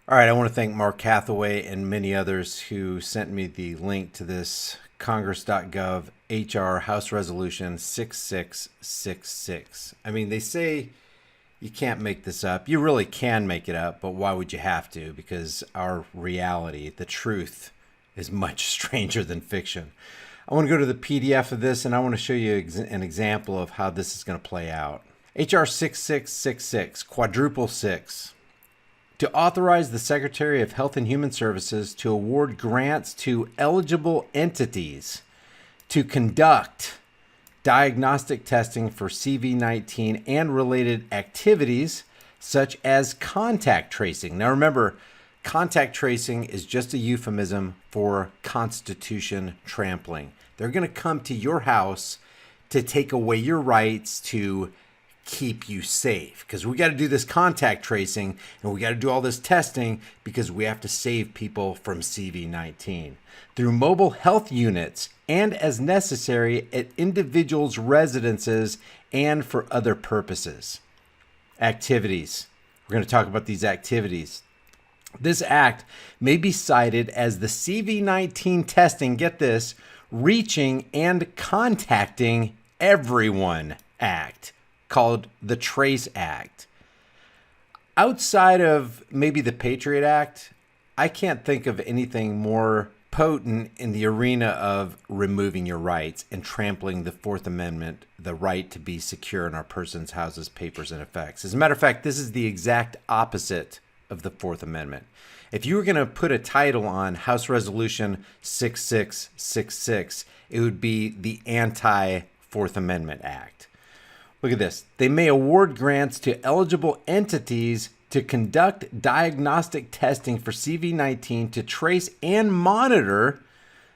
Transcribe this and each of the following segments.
All right, I want to thank Mark Hathaway and many others who sent me the link to this Congress.gov HR House Resolution 6666. I mean, they say you can't make this up. You really can make it up, but why would you have to? Because our reality, the truth, is much stranger than fiction. I want to go to the PDF of this and I want to show you an example of how this is going to play out. HR 6666, quadruple six. To authorize the Secretary of Health and Human Services to award grants to eligible entities to conduct diagnostic testing for CV-19 and related activities such as contact tracing. Now remember, contact tracing is just a euphemism for constitution trampling. They're going to come to your house to take away your rights to keep you safe, because we got to do this contact tracing and we got to do all this testing because we have to save people from CV-19 through mobile health units and as necessary at individuals' residences and for other purposes. Activities. We're going to talk about these activities. This act may be cited as the CV-19 testing, get this, reaching and contacting everyone act, called the Trace Act. Outside of maybe the Patriot Act, I can't think of anything more potent in the arena of removing your rights and trampling the Fourth Amendment, the right to be secure in our persons, houses, papers, and effects. As a matter of fact, this is the exact opposite of the Fourth Amendment. If you were going to put a title on House Resolution 6666, it would be the Anti-Fourth Amendment Act. Look at this. They may award grants to eligible entities to conduct diagnostic testing for CV-19 to trace and monitor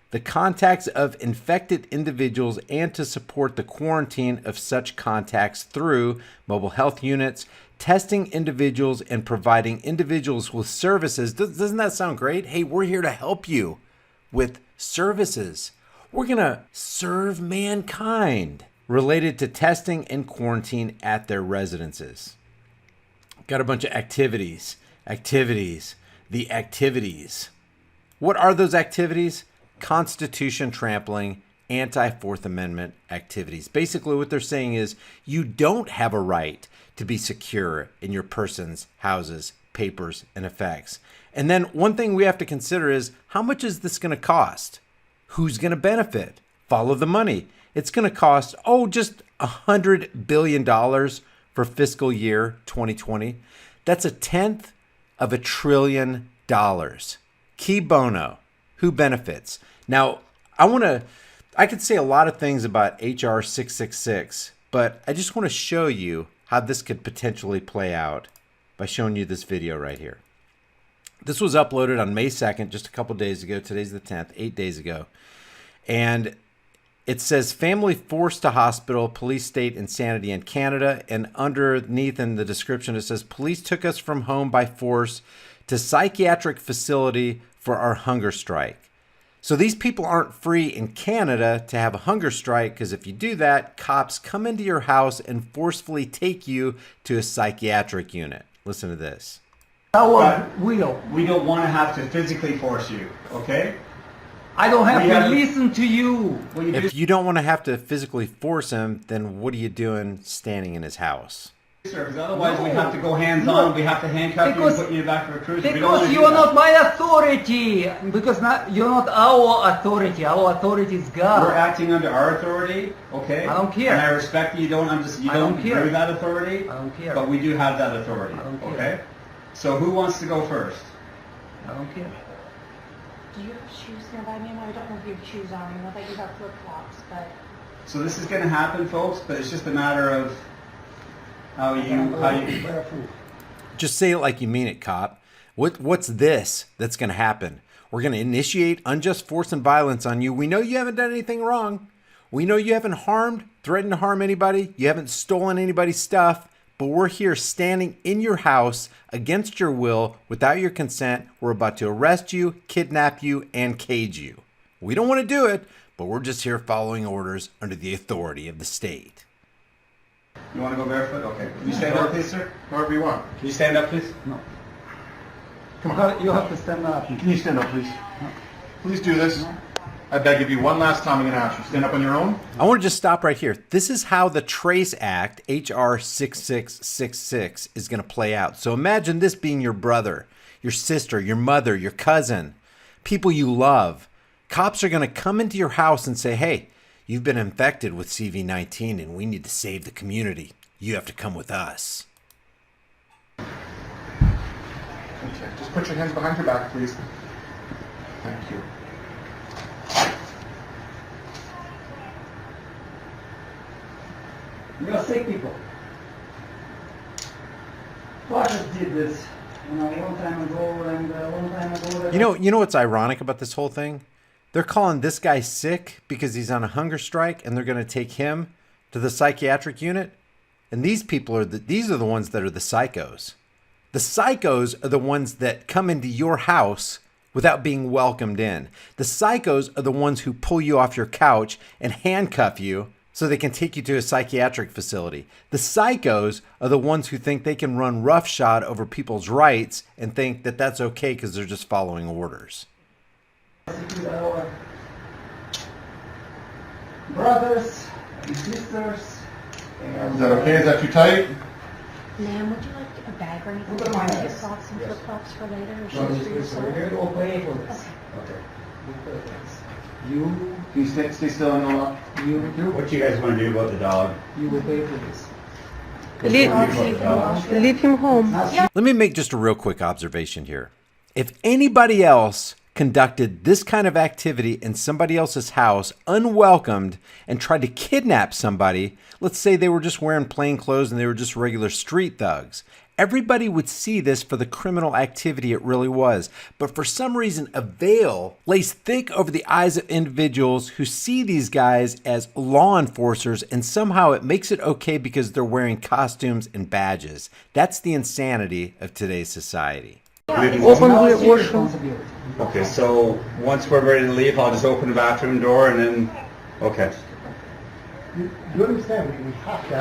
the contacts of infected individuals and to support the quarantine of such contacts through mobile health units, testing individuals and providing individuals with services. Doesn't that sound great? Hey, we're here to help you with services. We're going to serve mankind related to testing and quarantine at their residences. Got a bunch of activities. The activities. What are those activities? Constitution trampling, anti-Fourth Amendment activities. Basically what they're saying is you don't have a right to be secure in your persons, houses, papers, and effects. And then one thing we have to consider is how much is this going to cost? Who's going to benefit? Follow the money. It's going to cost, just $100 billion for fiscal year 2020. That's $1/10 of $1 trillion. Key bono. Who benefits? Now, I could say a lot of things about HR 666, but I just want to show you how this could potentially play out by showing you this video right here. This was uploaded on May 2nd, just a couple days ago. Today's the 10th, 8 days ago. And it says family forced to hospital, police state insanity in Canada. And underneath in the description, it says police took us from home by force to psychiatric facility for our hunger strike. So these people aren't free in Canada to have a hunger strike, because if you do that, cops come into your house and forcefully take you to a psychiatric unit. Listen to this. Our will. We don't want to have to physically force you, okay? I don't have to listen to you. If you don't want to have to physically force him, then what are you doing standing in his house? Sir, because otherwise we have to go hands-on, we have to handcuff you and put you in the back of a cruiser. Because you are not my authority. Because you're not our authority. Our authority is God. We're acting under our authority, okay? I don't care. And I respect that you don't agree with that authority. I don't care. But we do have that authority, I don't care. okay? So who wants to go first? I don't care. Do you have shoes nearby me? I don't know if you have shoes on. I know that you have flip-flops, but... So this is going to happen, folks, but it's just a matter of how you... Just say it like you mean it, cop. What's this that's going to happen? We're going to initiate unjust force and violence on you. We know you haven't done anything wrong. We know you haven't threatened to harm anybody. You haven't stolen anybody's stuff. But we're here standing in your house against your will, without your consent. We're about to arrest you, kidnap you, and cage you. We don't want to do it, but we're just here following orders under the authority of the state. You want to go barefoot? Okay. Can you stand up, please, sir? However you want. Can you stand up, please? No. Come on. You have to stand up. Can you stand up, please? Please do this. I beg of you, one last time I'm going to ask you. Stand up on your own. I want to just stop right here. This is how the Trace Act, HR 6666, is going to play out. So imagine this being your brother, your sister, your mother, your cousin, people you love. Cops are going to come into your house and say, hey, you've been infected with CV-19 and we need to save the community. You have to come with us. Okay, just put your hands behind your back, please. Thank you. You are sick people. Fathers did this, a long time ago, and a long time ago. You know what's ironic about this whole thing? They're calling this guy sick because he's on a hunger strike, and they're going to take him to the psychiatric unit. And these people are these are the ones that are the psychos. The psychos are the ones that come into your house without being welcomed in. The psychos are the ones who pull you off your couch and handcuff you so they can take you to a psychiatric facility. The psychos are the ones who think they can run roughshod over people's rights and think that that's okay because they're just following orders. Our brothers and sisters. Is that okay? Is that too tight? Ma'am, would you like a bag or anything? Look at my Get eyes. socks and flip-flops for later, or No, shoes for yourself? we'll pay for this. Okay. You, Can you stay still and not? you, What do you guys want to do about the dog? you will pay for this. Leave him home. Let me make just a real quick observation here. If anybody else conducted this kind of activity in somebody else's house unwelcomed and tried to kidnap somebody, let's say they were just wearing plain clothes and they were just regular street thugs, everybody would see this for the criminal activity it really was. But for some reason, a veil lays thick over the eyes of individuals who see these guys as law enforcers, and somehow it makes it okay because they're wearing costumes and badges. That's the insanity of today's society. Open Now the it's your washroom. responsibility. Okay, so once we're ready to leave, I'll just open the bathroom door and then, okay. You understand, we have to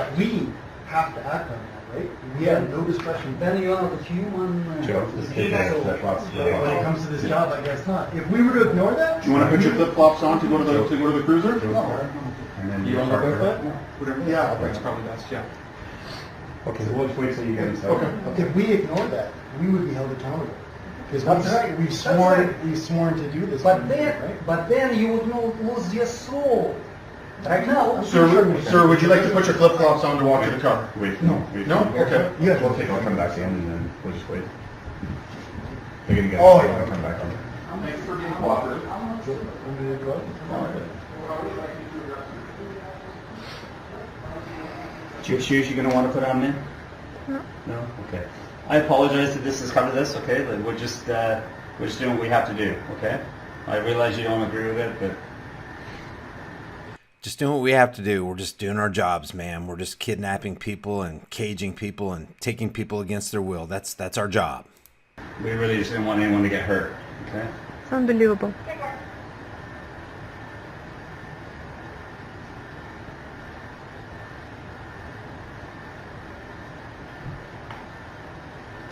act on that, right? We have no discretion. Then you are the human. Joe, just take the flip-flops. When it comes to this job, I guess not. If we were to ignore that. Do you want to put your flip-flops on to go to the cruiser? And then You want to go with that? Whatever. Yeah. That's probably best, yeah. Okay, so we'll just wait till you get inside. Okay. If we ignore that, we would be held accountable. Because That's right. we've That's sworn, right. we've sworn to do this. But right? then you would not lose your soul. Right now. Sir, would you like to put your flip-flops on to walk to the car? Wait, No. wait. No? Okay. You guys We'll take, I'll come back in and then we'll just wait. They're gonna get Oh, inside, yeah. I'll come back on. Thanks for being cooperative. Do you have shoes you're gonna want to put on, man? No. No? Okay. I apologize that this has come to this, okay? Like, we're just doing what we have to do, okay? I realize you don't agree with it, but Just doing what we have to do. We're just doing our jobs, man. We're just kidnapping people and caging people and taking people against their will. That's our job. we really just didn't want anyone to get hurt, okay? It's unbelievable.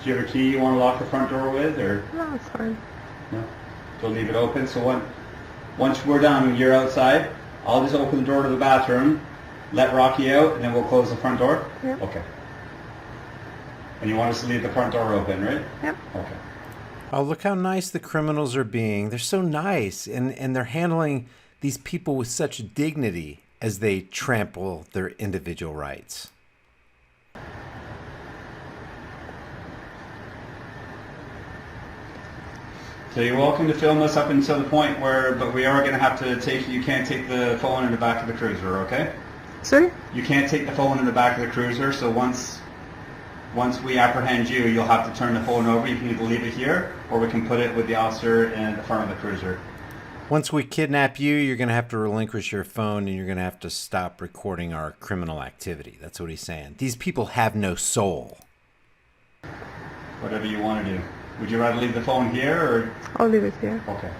Do you have a key you want to lock the front door with, or No, it's fine. no? So leave it open. So once we're done and you're outside, I'll just open the door to the bathroom, let Rocky out, and then we'll close the front door? Yeah. Okay. And you want us to leave the front door open, right? Yep. Okay. Oh, look how nice the criminals are being. They're so nice, and they're handling these people with such dignity as they trample their individual rights. So you're welcome to film us up until the point where, but we are going to have to take, you can't take the phone in the back of the cruiser, okay? Sorry? You can't take the phone in the back of the cruiser, so once we apprehend you, you'll have to turn the phone over. You can either leave it here, or we can put it with the officer in the front of the cruiser. Once we kidnap you, you're going to have to relinquish your phone and you're going to have to stop recording our criminal activity. That's what he's saying. These people have no soul. Whatever you want to do. Would you rather leave the phone here, or? I'll leave it here. Okay.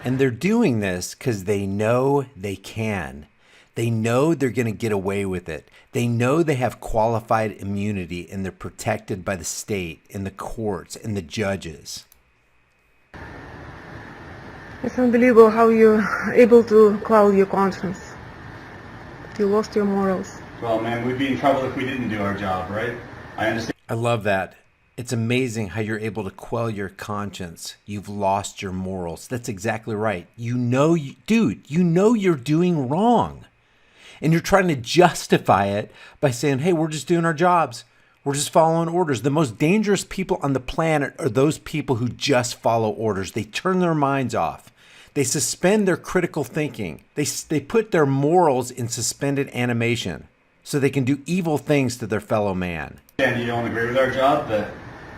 And they're doing this because they know they can. They know they're going to get away with it. They know they have qualified immunity and they're protected by the state and the courts and the judges. It's unbelievable how you're able to cloud your conscience. You lost your morals. Well, man, we'd be in trouble if we didn't do our job, right? I understand. I love that. It's amazing how you're able to quell your conscience. You've lost your morals. That's exactly right. You know, dude, you know you're doing wrong. And you're trying to justify it by saying, hey, we're just doing our jobs. We're just following orders. The most dangerous people on the planet are those people who just follow orders. They turn their minds off. They suspend their critical thinking. They put their morals in suspended animation so they can do evil things to their fellow man. And you don't agree with our job, that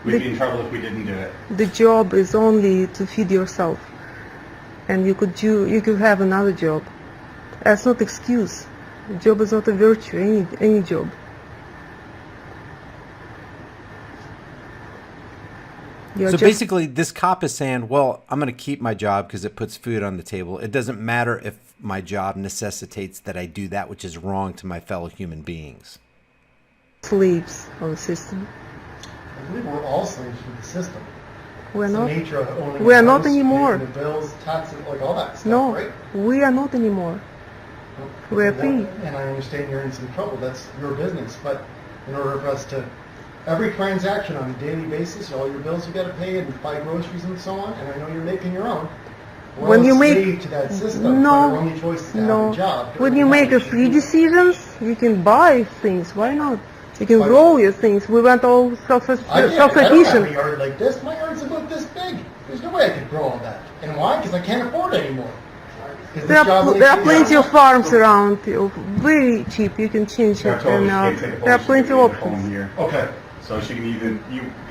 we'd be in trouble if we didn't do it. The job is only to feed yourself, and you could have another job. That's not excuse. Job is not a virtue. Any job. So basically, this cop is saying, well, I'm going to keep my job because it puts food on the table. It doesn't matter if my job necessitates that I do that which is wrong to my fellow human beings. Slaves of the system. I believe we're all slaves to the system. We're It's not. the nature of owning We a are not house, anymore. paying the bills, taxes, like all that stuff, No, right? we are not anymore. We're free. And I understand you're in some trouble. That's your business. But in order for us to, every transaction on a daily basis, all your bills you got to pay and buy groceries and so on, and I know you're making your own. We're When all you make- slave to that system. No, but our only choice is to have a job. When you make a free decisions, you can buy things. Why not? You can grow your things. We went all I don't have a self-sufficient. yard like this. My yard's about this big. There's no way I could grow all that. And why? Because I can't afford it anymore. 'Cause There this job are makes me plenty of happy. farms around, very cheap. You can change I it, told and her she can't take a there are phone, plenty she of can leave the phone options. here. Okay. So she can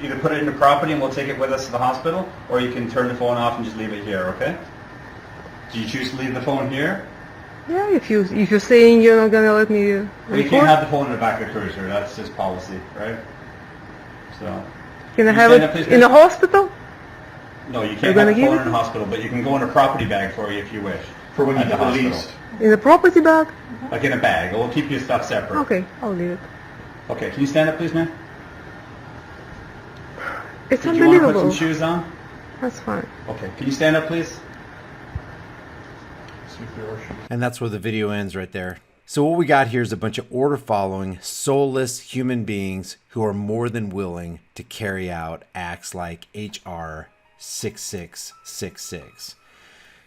either put it in the property and we'll take it with us to the hospital, or you can turn the phone off and just leave it here, okay? Do you choose to leave the phone here? Yeah, if you're saying you're not gonna let me Well, you can't have the phone in the back of the cruiser. That's just policy, right? So. can I you have stand up, it please, in a please? hospital? No, you You're can't gonna have the give phone it in the hospital, but you can go in a property bag for you if you wish. For when you At the get hospital. released. In a property bag? Like in a bag. We'll keep your stuff separate. Okay, I'll leave it. Okay, can you stand up, please, ma'am? It's Did you want to put unbelievable. some shoes on? That's fine. Okay, can you stand up, please? And that's where the video ends right there. So what we got here is a bunch of order-following, soulless human beings who are more than willing to carry out acts like HR 6666.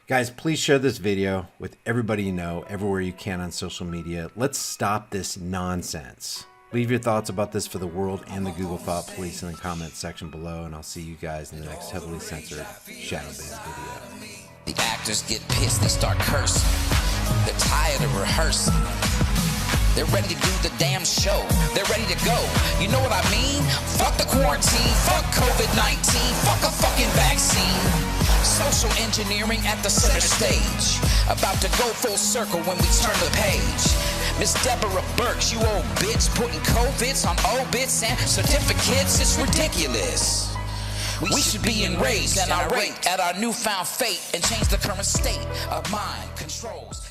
Guys, please share this video with everybody you know, everywhere you can on social media. Let's stop this nonsense. Leave your thoughts about this for the world and the Google Thought Police in the comments section below, and I'll see you guys in the next heavily censored Shadow Band video. The actors get pissed, they start cursing. They're tired of rehearsing. They're ready to do the damn show. They're ready to go. You know what I mean? Fuck the quarantine, fuck COVID-19, fuck a fucking vaccine. Social engineering at the center stage. About to go full circle when we turn the page. Miss Deborah Burks, you old bitch, putting COVIDs on obits and certificates, it's ridiculous. We should be enraged and irate at our newfound fate and change the current state of mind controls.